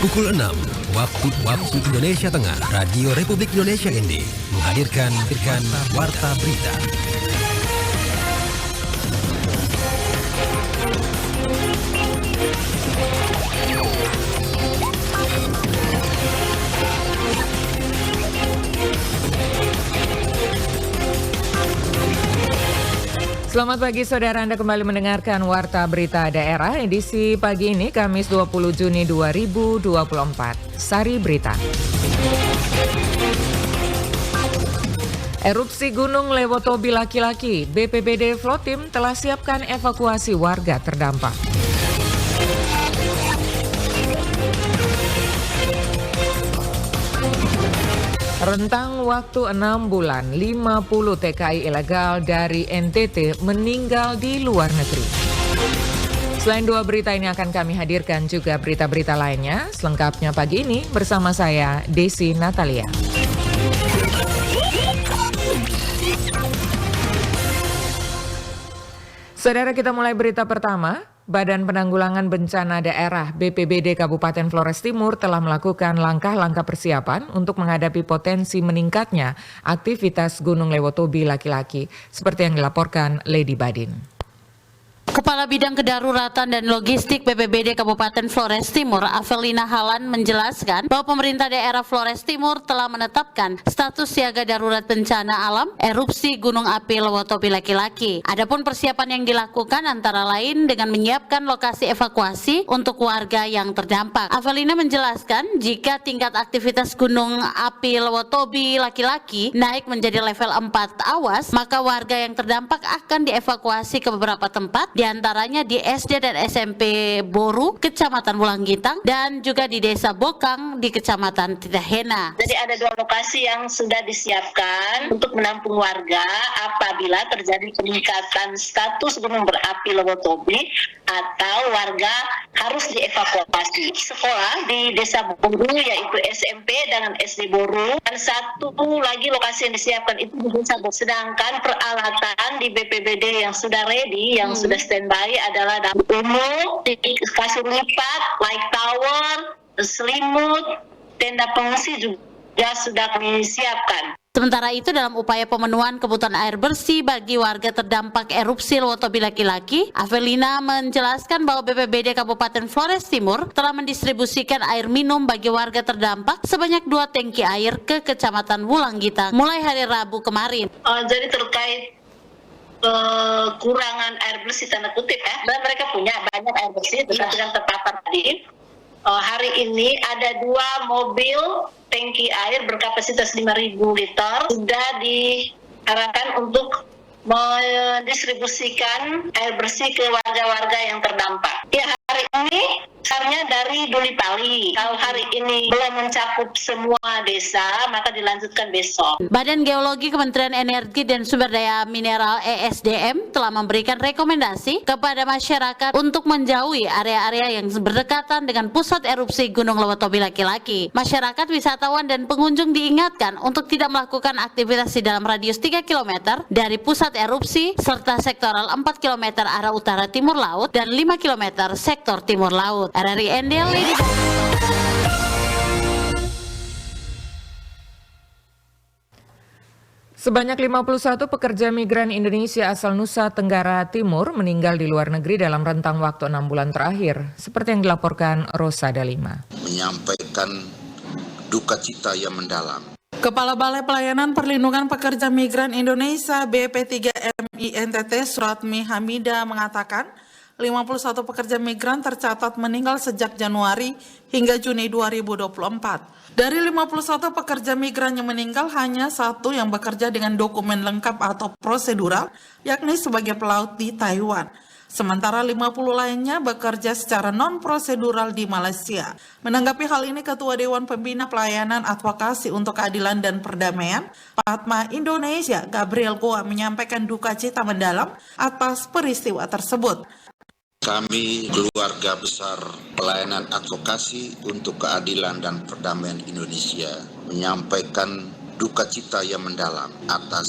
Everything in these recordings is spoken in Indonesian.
Pukul 6 waktu Indonesia Tengah, Radio Republik Indonesia ND menghadirkan Warta Berita. Selamat pagi saudara, Anda kembali mendengarkan Warta Berita Daerah edisi pagi ini Kamis 20 Juni 2024. Sari Berita. Erupsi Gunung Lewotobi laki-laki, BPBD Vlottim telah siapkan evakuasi warga terdampak. Rentang waktu 6 bulan, 50 TKI ilegal dari NTT meninggal di luar negeri. Selain dua berita ini akan kami hadirkan juga berita-berita lainnya. Selengkapnya pagi ini bersama saya, Desi Natalia. Saudara, kita mulai berita pertama. Badan Penanggulangan Bencana Daerah BPBD Kabupaten Flores Timur telah melakukan langkah-langkah persiapan untuk menghadapi potensi meningkatnya aktivitas Gunung Lewotobi laki-laki, seperti yang dilaporkan Lady Badin. Kepala Bidang Kedaruratan dan Logistik BPBD Kabupaten Flores Timur, Avelina Halan, menjelaskan bahwa pemerintah daerah Flores Timur telah menetapkan status siaga darurat bencana alam erupsi Gunung Api Lewotobi laki-laki. Adapun persiapan yang dilakukan antara lain dengan menyiapkan lokasi evakuasi untuk warga yang terdampak. Avelina menjelaskan jika tingkat aktivitas Gunung Api Lewotobi laki-laki naik menjadi level 4 awas, maka warga yang terdampak akan dievakuasi ke beberapa tempat, di antaranya di SD dan SMP Boru, Kecamatan Wulanggitang, dan juga di Desa Bokang di Kecamatan Titahena. Jadi ada dua lokasi yang sudah disiapkan untuk menampung warga apabila terjadi peningkatan status gunung berapi Lewotobi atau warga harus dievakuasi. Sekolah di Desa Boru yaitu SMP dan SD Boru, dan satu lagi lokasi yang disiapkan itu di Desa Boru. Sedangkan peralatan di BPBD yang sudah ready, yang sudah standby adalah dapur umum, kasur lipat, light tower, selimut, tenda pengungsi juga sudah kami siapkan. Sementara itu, dalam upaya pemenuhan kebutuhan air bersih bagi warga terdampak erupsi Lewotobi laki-laki, Avelina menjelaskan bahwa BPBD Kabupaten Flores Timur telah mendistribusikan air minum bagi warga terdampak sebanyak 2 tangki air ke Kecamatan Wulanggitang mulai hari Rabu kemarin. Jadi terkait kekurangan air bersih tanda kutip ya, dan mereka punya banyak air bersih tetapi yang terpapar tadi. Hari ini ada 2 mobil tangki air berkapasitas 5.000 liter sudah diarahkan untuk mendistribusikan air bersih ke warga-warga yang terdampak. Ya, hari ini besarnya dari Duli Pali. Kalau hari ini belum mencakup semua desa, maka dilanjutkan besok. Badan Geologi Kementerian Energi dan Sumber Daya Mineral ESDM telah memberikan rekomendasi kepada masyarakat untuk menjauhi area-area yang berdekatan dengan pusat erupsi Gunung Lewotobi laki-laki. Masyarakat, wisatawan, dan pengunjung diingatkan untuk tidak melakukan aktivitas di dalam radius 3 km dari pusat erupsi, serta sektoral 4 km arah utara timur laut dan 5 km sektor timur laut. RRI ND, Lady. Sebanyak 51 pekerja migran Indonesia asal Nusa Tenggara Timur meninggal di luar negeri dalam rentang waktu 6 bulan terakhir, seperti yang dilaporkan Rosada Lima. Menyampaikan duka cita yang mendalam. Kepala Balai Pelayanan Perlindungan Pekerja Migran Indonesia BP3MI NTT Suratmi Hamida mengatakan 51 pekerja migran tercatat meninggal sejak Januari hingga Juni 2024. Dari 51 pekerja migran yang meninggal, hanya 1 yang bekerja dengan dokumen lengkap atau prosedural, yakni sebagai pelaut di Taiwan. Sementara 50 lainnya bekerja secara non-prosedural di Malaysia. Menanggapi hal ini, Ketua Dewan Pembina Pelayanan Advokasi untuk Keadilan dan Perdamaian Padma Indonesia, Gabriel Goa, menyampaikan duka cita mendalam atas peristiwa tersebut. Kami, keluarga besar Pelayanan Advokasi untuk Keadilan dan Perdamaian Indonesia, menyampaikan duka cita yang mendalam atas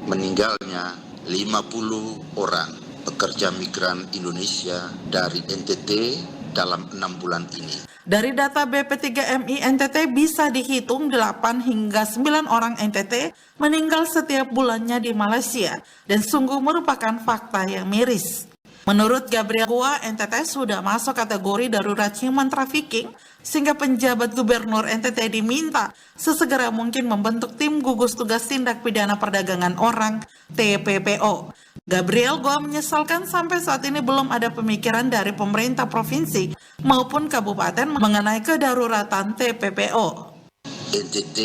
meninggalnya 50 orang pekerja migran Indonesia dari NTT dalam 6 bulan ini. Dari data BP3MI NTT bisa dihitung 8 hingga 9 orang NTT meninggal setiap bulannya di Malaysia dan sungguh merupakan fakta yang miris. Menurut Gabriel Gua, NTT sudah masuk kategori darurat human trafficking sehingga penjabat gubernur NTT diminta sesegera mungkin membentuk tim gugus tugas tindak pidana perdagangan orang TPPO. Gabriel Gua menyesalkan sampai saat ini belum ada pemikiran dari pemerintah provinsi maupun kabupaten mengenai kedaruratan TPPO. NTT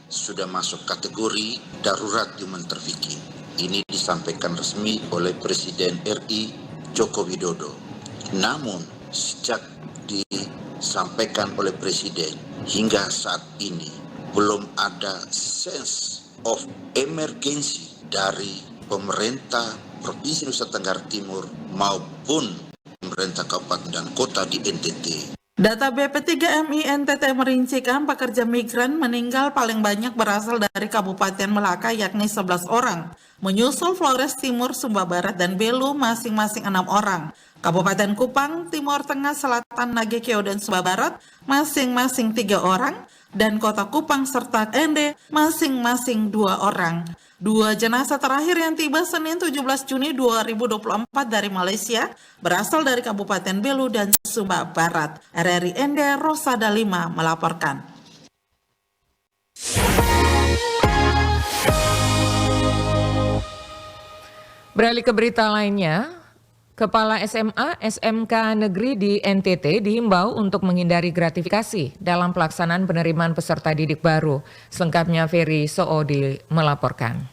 sudah masuk kategori darurat human trafficking. Ini disampaikan resmi oleh Presiden RI Joko Widodo. Namun sejak disampaikan oleh Presiden hingga saat ini belum ada sense of emergency dari pemerintah Provinsi Nusa Tenggara Timur maupun pemerintah kabupaten dan kota di NTT. Data BP3MI NTT merincikan pekerja migran meninggal paling banyak berasal dari Kabupaten Melaka yakni 11 orang. Menyusul Flores Timur, Sumba Barat, dan Belu masing-masing 6 orang. Kabupaten Kupang, Timur Tengah, Selatan, Nagekeo, dan Sumba Barat masing-masing 3 orang. Dan Kota Kupang serta Ende masing-masing 2 orang. 2 jenazah terakhir yang tiba Senin 17 Juni 2024 dari Malaysia berasal dari Kabupaten Belu dan Sumba Barat. RRI Ende Rosada 5 melaporkan. Beralih ke berita lainnya, Kepala SMA SMK Negeri di NTT diimbau untuk menghindari gratifikasi dalam pelaksanaan penerimaan peserta didik baru. Selengkapnya Ferry Soodi melaporkan.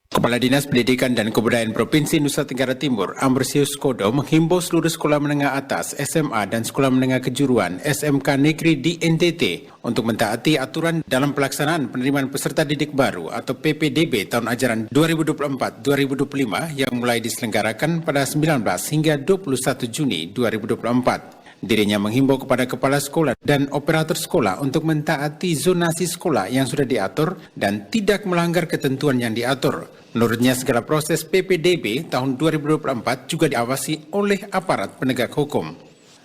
Kepala Dinas Pendidikan dan Kebudayaan Provinsi Nusa Tenggara Timur, Ambrosius Kodo, menghimbau seluruh sekolah menengah atas, SMA, dan sekolah menengah kejuruan SMK Negeri di NTT untuk mentaati aturan dalam pelaksanaan penerimaan peserta didik baru atau PPDB tahun ajaran 2024-2025 yang mulai diselenggarakan pada 19 hingga 21 Juni 2024. Dirinya menghimbau kepada kepala sekolah dan operator sekolah untuk mentaati zonasi sekolah yang sudah diatur dan tidak melanggar ketentuan yang diatur. Menurutnya segala proses PPDB tahun 2024 juga diawasi oleh aparat penegak hukum.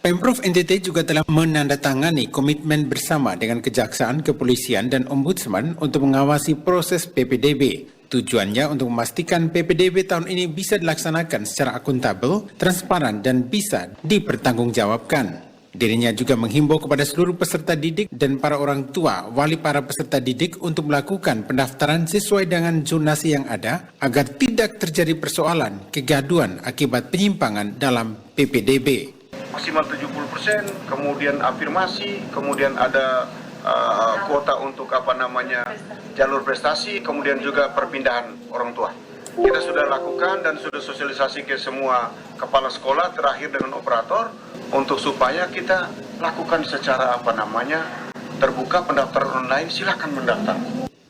Pemprov NTT juga telah menandatangani komitmen bersama dengan Kejaksaan, Kepolisian, dan Ombudsman untuk mengawasi proses PPDB. Tujuannya untuk memastikan PPDB tahun ini bisa dilaksanakan secara akuntabel, transparan, dan bisa dipertanggungjawabkan. Dirinya juga menghimbau kepada seluruh peserta didik dan para orang tua, wali para peserta didik untuk melakukan pendaftaran sesuai dengan zonasi yang ada agar tidak terjadi persoalan kegaduhan akibat penyimpangan dalam PPDB. Maksimal 70%, kemudian afirmasi, kemudian ada kuota untuk jalur prestasi, kemudian juga perpindahan orang tua. Kita sudah lakukan dan sudah sosialisasi ke semua kepala sekolah terakhir dengan operator untuk supaya kita lakukan secara terbuka pendaftaran online, silakan mendaftar.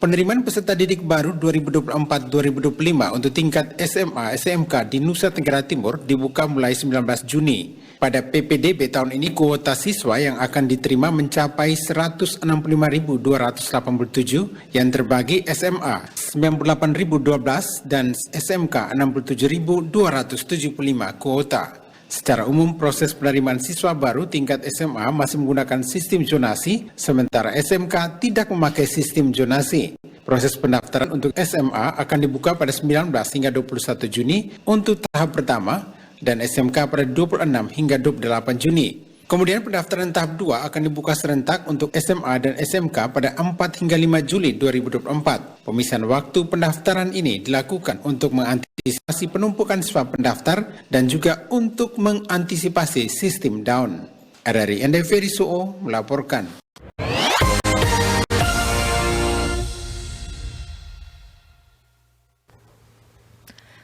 Penerimaan peserta didik baru 2024-2025 untuk tingkat SMA, SMK di Nusa Tenggara Timur dibuka mulai 19 Juni. Pada PPDB tahun ini kuota siswa yang akan diterima mencapai 165.287 yang terbagi SMA 98.012 dan SMK 67.275 kuota. Secara umum proses penerimaan siswa baru tingkat SMA masih menggunakan sistem zonasi, sementara SMK tidak memakai sistem zonasi. Proses pendaftaran untuk SMA akan dibuka pada 19 hingga 21 Juni untuk tahap pertama dan SMK pada 26 hingga 28 Juni. Kemudian pendaftaran tahap 2 akan dibuka serentak untuk SMA dan SMK pada 4 hingga 5 Juli 2024. Pemisahan waktu pendaftaran ini dilakukan untuk mengantisipasi penumpukan siswa pendaftar dan juga untuk mengantisipasi sistem down. RRI Ende Ferry Suo melaporkan.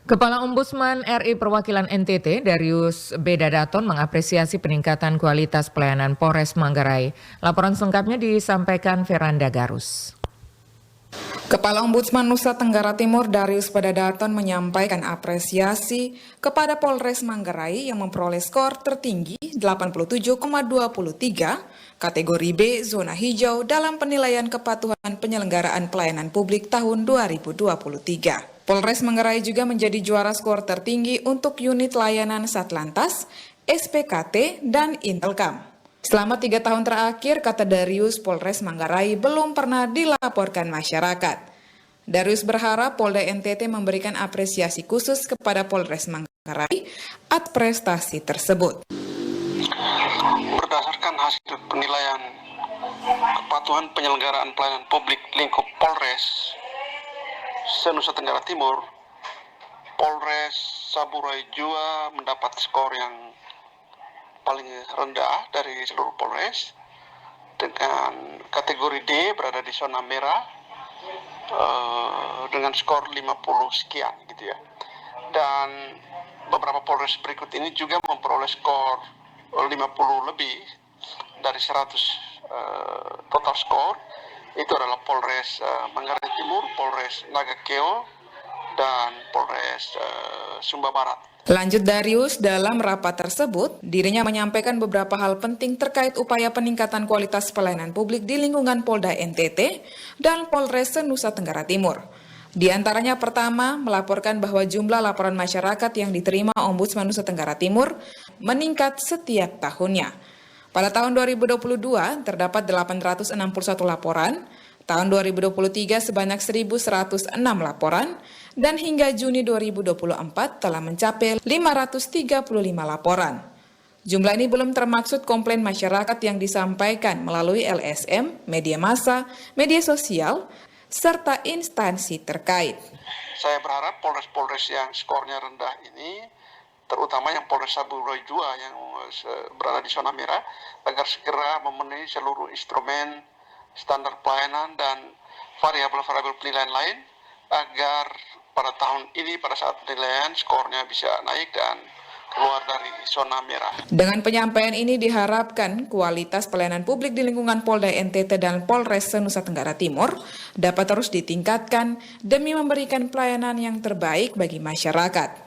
Kepala Ombudsman RI Perwakilan NTT, Darius Bedadaton, mengapresiasi peningkatan kualitas pelayanan Polres Manggarai. Laporan selengkapnya disampaikan Veranda Garus. Kepala Ombudsman Nusa Tenggara Timur Darius Bedadaton menyampaikan apresiasi kepada Polres Manggarai yang memperoleh skor tertinggi 87,23 kategori B zona hijau dalam penilaian kepatuhan penyelenggaraan pelayanan publik tahun 2023. Polres Manggarai juga menjadi juara skor tertinggi untuk unit layanan Satlantas, SPKT, dan Intelkam. Selama 3 tahun terakhir, kata Darius, Polres Manggarai belum pernah dilaporkan masyarakat. Darius berharap Polda NTT memberikan apresiasi khusus kepada Polres Manggarai atas prestasi tersebut. Berdasarkan hasil penilaian kepatuhan penyelenggaraan pelayanan publik lingkup Polres se-Nusa Tenggara Timur, Polres Saburai Jua mendapat skor yang paling rendah dari seluruh Polres dengan kategori D berada di zona merah dengan skor 50 sekian gitu ya. Dan beberapa Polres berikut ini juga memperoleh skor 50 lebih dari 100 total skor. Itu adalah Polres Manggarai Timur, Polres Nagakeo, dan Polres Sumba Barat. Lanjut Darius, dalam rapat tersebut, dirinya menyampaikan beberapa hal penting terkait upaya peningkatan kualitas pelayanan publik di lingkungan Polda NTT dan Polres Nusa Tenggara Timur. Di antaranya pertama, melaporkan bahwa jumlah laporan masyarakat yang diterima Ombudsman Nusa Tenggara Timur meningkat setiap tahunnya. Pada tahun 2022 terdapat 861 laporan, tahun 2023 sebanyak 1.106 laporan, dan hingga Juni 2024 telah mencapai 535 laporan. Jumlah ini belum termaksud komplain masyarakat yang disampaikan melalui LSM, media massa, media sosial, serta instansi terkait. Saya berharap Polres-Polres yang skornya rendah ini, terutama yang Polres Saburai Jua yang berada di zona merah, agar segera memenuhi seluruh instrumen, standar pelayanan, dan variabel-variabel penilaian lain, agar pada tahun ini pada saat penilaian skornya bisa naik dan keluar dari zona merah. Dengan penyampaian ini diharapkan kualitas pelayanan publik di lingkungan Polda NTT dan Polres Nusa Tenggara Timur dapat terus ditingkatkan demi memberikan pelayanan yang terbaik bagi masyarakat.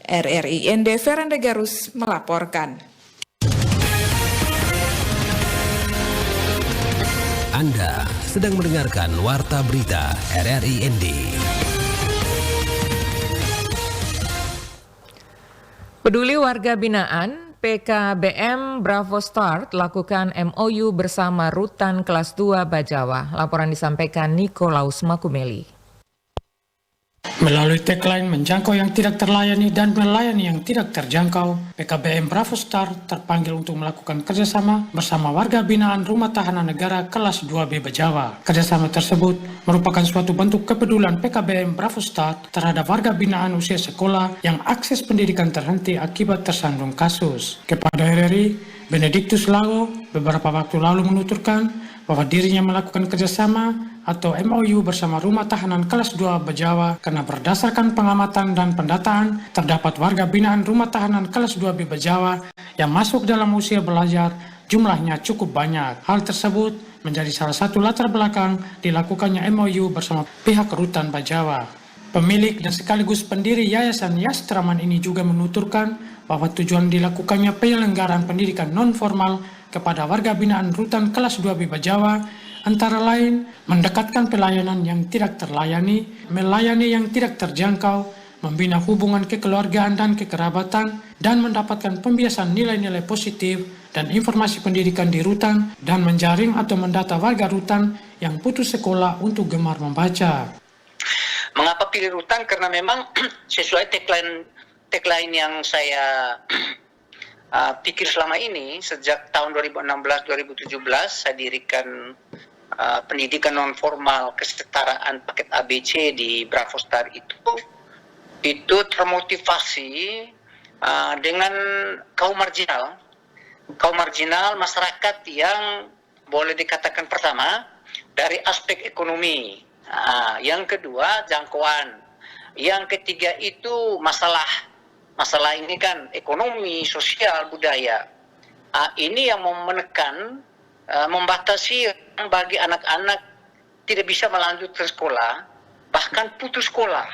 RRI ND Veranda Garus melaporkan. Anda sedang mendengarkan Warta Berita RRI ND. Peduli Warga Binaan, PKBM Bravo Start lakukan MOU bersama Rutan Kelas 2 Bajawa. Laporan disampaikan Nikolaus Makumeli. Melalui tagline menjangkau yang tidak terlayani dan melayani yang tidak terjangkau, PKBM Bravo Star terpanggil untuk melakukan kerjasama bersama warga binaan Rumah Tahanan Negara Kelas 2B Bajawa. Kerjasama tersebut merupakan suatu bentuk kepedulian PKBM Bravo Star terhadap warga binaan usia sekolah yang akses pendidikan terhenti akibat tersandung kasus. Kepada RRI, Benediktus Lago beberapa waktu lalu menuturkan bahwa dirinya melakukan kerjasama atau MOU bersama Rumah Tahanan Kelas 2 Bajawa karena berdasarkan pengamatan dan pendataan terdapat warga binaan Rumah Tahanan Kelas 2B Bajawa yang masuk dalam usia belajar jumlahnya cukup banyak. Hal tersebut menjadi salah satu latar belakang dilakukannya MOU bersama pihak Rutan Bajawa. Pemilik dan sekaligus pendiri Yayasan Yastraman ini juga menuturkan bahwa tujuan dilakukannya penyelenggaraan pendidikan non-formal kepada warga binaan Rutan Kelas 2B Bajawa antara lain mendekatkan pelayanan yang tidak terlayani, melayani yang tidak terjangkau, membina hubungan kekeluargaan dan kekerabatan, dan mendapatkan pembiasan nilai-nilai positif dan informasi pendidikan di Rutan, dan menjaring atau mendata warga Rutan yang putus sekolah untuk gemar membaca. Mengapa pilih Rutan? Karena memang sesuai tagline yang saya pikir selama ini, sejak tahun 2016-2017 saya dirikan pendidikan non-formal kesetaraan paket ABC di Bravo Star itu termotivasi dengan kaum marginal masyarakat yang boleh dikatakan pertama dari aspek ekonomi, yang kedua jangkauan, yang ketiga itu masalah ini kan ekonomi, sosial, budaya. Ini yang menekan, membatasi bagi anak-anak tidak bisa melanjutkan sekolah, bahkan putus sekolah.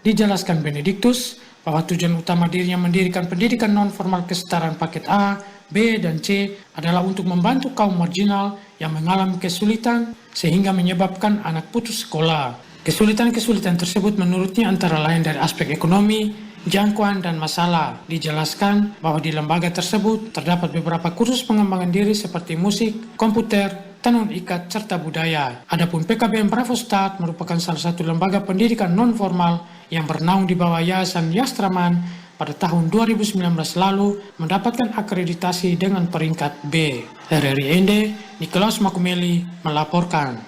Dijelaskan Benediktus bahwa tujuan utama dirinya mendirikan pendidikan non-formal kesetaraan paket A, B, dan C adalah untuk membantu kaum marginal yang mengalami kesulitan sehingga menyebabkan anak putus sekolah. Kesulitan-kesulitan tersebut menurutnya antara lain dari aspek ekonomi, jangkauan dan masalah. Dijelaskan bahwa di lembaga tersebut terdapat beberapa kursus pengembangan diri seperti musik, komputer, tenun ikat, serta budaya. Adapun PKBM Pravostart merupakan salah satu lembaga pendidikan non-formal yang bernaung di bawah Yayasan Yastraman pada tahun 2019 lalu mendapatkan akreditasi dengan peringkat B. RRI Ende, Nikolaus Makumeli melaporkan.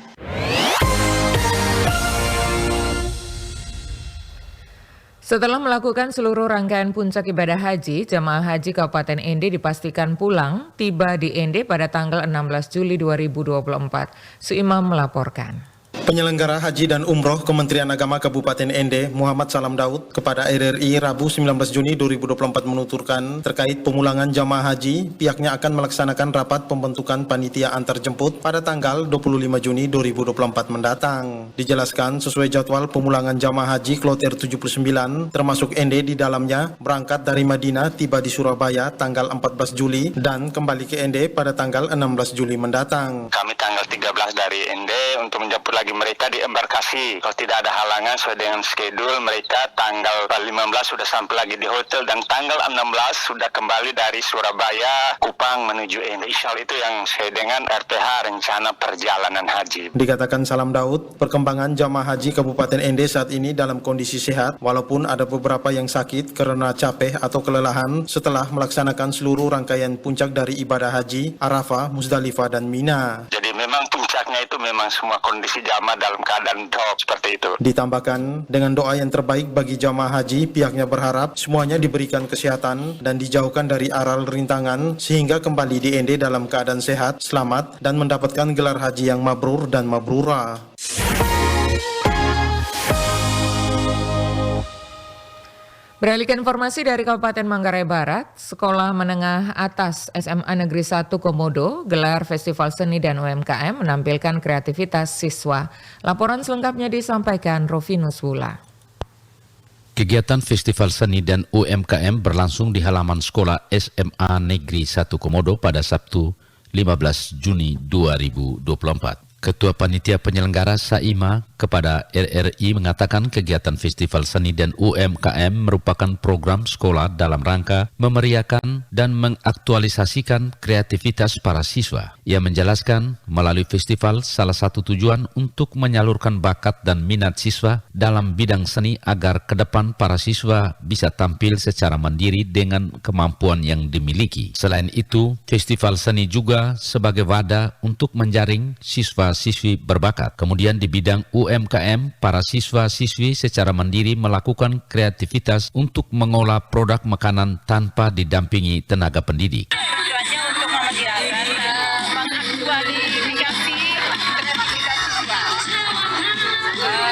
Setelah melakukan seluruh rangkaian puncak ibadah haji, jemaah haji Kabupaten Ende dipastikan pulang tiba di Ende pada tanggal 16 Juli 2024. Suimam melaporkan. Penyelenggara Haji dan Umroh Kementerian Agama Kabupaten Ende, Muhammad Salam Daud, kepada RRI Rabu 19 Juni 2024 menuturkan terkait pemulangan jamaah haji, pihaknya akan melaksanakan rapat pembentukan panitia antarjemput pada tanggal 25 Juni 2024 mendatang. Dijelaskan sesuai jadwal pemulangan jamaah haji kloter 79, termasuk Ende di dalamnya, berangkat dari Madinah tiba di Surabaya tanggal 14 Juli dan kembali ke Ende pada tanggal 16 Juli mendatang. Kami tanggal 13 dari Ende untuk menjemput lagi mereka di embarkasi. Kalau tidak ada halangan sesuai dengan schedule, mereka tanggal 15 sudah sampai lagi di hotel dan tanggal 16 sudah kembali dari Surabaya, Kupang menuju Ende. Insya Allah itu yang sesuai dengan RPH rencana perjalanan haji. Dikatakan Salam Daud, perkembangan jamaah haji Kabupaten Ende saat ini dalam kondisi sehat, walaupun ada beberapa yang sakit karena capek atau kelelahan setelah melaksanakan seluruh rangkaian puncak dari ibadah haji, Arafah, Muzdalifah, dan Mina. Jadi memang puncaknya itu memang semua kondisi jamaah dalam keadaan drop seperti itu. Ditambahkan, dengan doa yang terbaik bagi jamaah haji, pihaknya berharap semuanya diberikan kesehatan dan dijauhkan dari aral rintangan sehingga kembali di Ende dalam keadaan sehat, selamat, dan mendapatkan gelar haji yang mabrur dan mabrura. Beralih ke informasi dari Kabupaten Manggarai Barat, Sekolah Menengah Atas SMA Negeri 1 Komodo gelar Festival Seni dan UMKM menampilkan kreativitas siswa. Laporan selengkapnya disampaikan Rovinus Wula. Kegiatan Festival Seni dan UMKM berlangsung di halaman Sekolah SMA Negeri 1 Komodo pada Sabtu 15 Juni 2024. Ketua Panitia Penyelenggara Saima kepada RRI mengatakan kegiatan Festival Seni dan UMKM merupakan program sekolah dalam rangka memeriahkan dan mengaktualisasikan kreativitas para siswa. Ia menjelaskan melalui festival salah satu tujuan untuk menyalurkan bakat dan minat siswa dalam bidang seni agar ke depan para siswa bisa tampil secara mandiri dengan kemampuan yang dimiliki. Selain itu, Festival Seni juga sebagai wadah untuk menjaring siswa-siswi berbakat. Kemudian di bidang UMKM, para siswa-siswi secara mandiri melakukan kreativitas untuk mengolah produk makanan tanpa didampingi tenaga pendidik. Tujuannya untuk memediakan, mengaktualifikasi kreativitas siswa.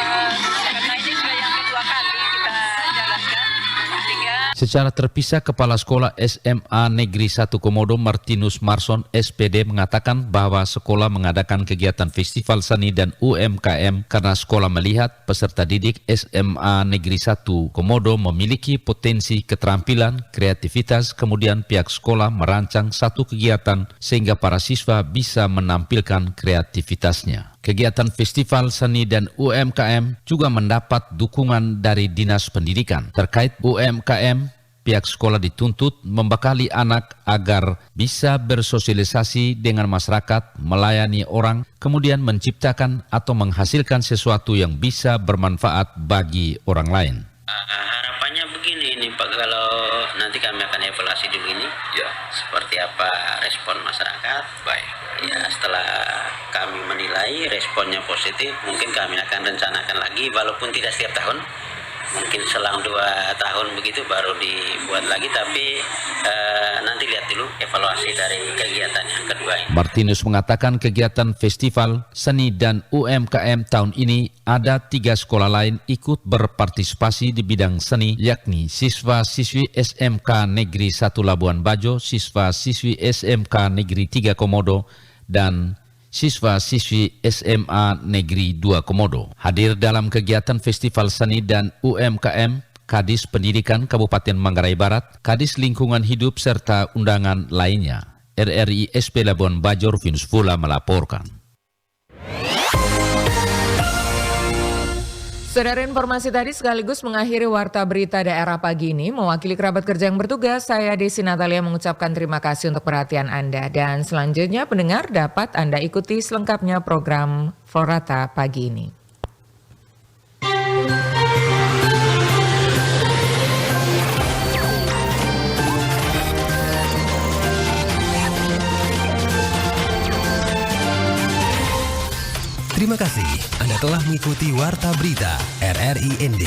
Karena ini sudah yang kedua kali kita jalankan. Secara terpisah, Kepala Sekolah SMA Negeri 1 Komodo Martinus Marson SPD mengatakan bahwa sekolah mengadakan kegiatan Festival Seni dan UMKM karena sekolah melihat peserta didik SMA Negeri 1 Komodo memiliki potensi keterampilan, kreativitas, kemudian pihak sekolah merancang satu kegiatan sehingga para siswa bisa menampilkan kreativitasnya. Kegiatan Festival Seni dan UMKM juga mendapat dukungan dari Dinas Pendidikan. Terkait UMKM, pihak sekolah dituntut membekali anak agar bisa bersosialisasi dengan masyarakat, melayani orang, kemudian menciptakan atau menghasilkan sesuatu yang bisa bermanfaat bagi orang lain. Harapannya begini nih Pak, kalau nanti kami akan evaluasi dulu ini, ya seperti apa respon masyarakat. Baik. Ya setelah kami menilai responnya positif, mungkin kami akan rencanakan lagi, walaupun tidak setiap tahun. Mungkin selang 2 tahun begitu baru dibuat lagi, tapi nanti lihat dulu evaluasi dari kegiatan yang kedua ini. Martinus mengatakan kegiatan Festival Seni dan UMKM tahun ini ada 3 sekolah lain ikut berpartisipasi di bidang seni, yakni siswa-siswi SMK Negeri 1 Labuan Bajo, siswa-siswi SMK Negeri 3 Komodo, dan siswa-siswi SMA Negeri 2 Komodo. Hadir dalam kegiatan Festival Seni dan UMKM, Kadis Pendidikan Kabupaten Manggarai Barat, Kadis Lingkungan Hidup, serta undangan lainnya. RRI SP Labuan Bajo, Rovinus Wula melaporkan. Saudara, informasi tadi sekaligus mengakhiri Warta Berita Daerah pagi ini. Mewakili kerabat kerja yang bertugas, saya Desi Natalia mengucapkan terima kasih untuk perhatian Anda. Dan selanjutnya pendengar dapat Anda ikuti selengkapnya program Florata pagi ini. Terima kasih Anda telah mengikuti Warta Berita RRI ND.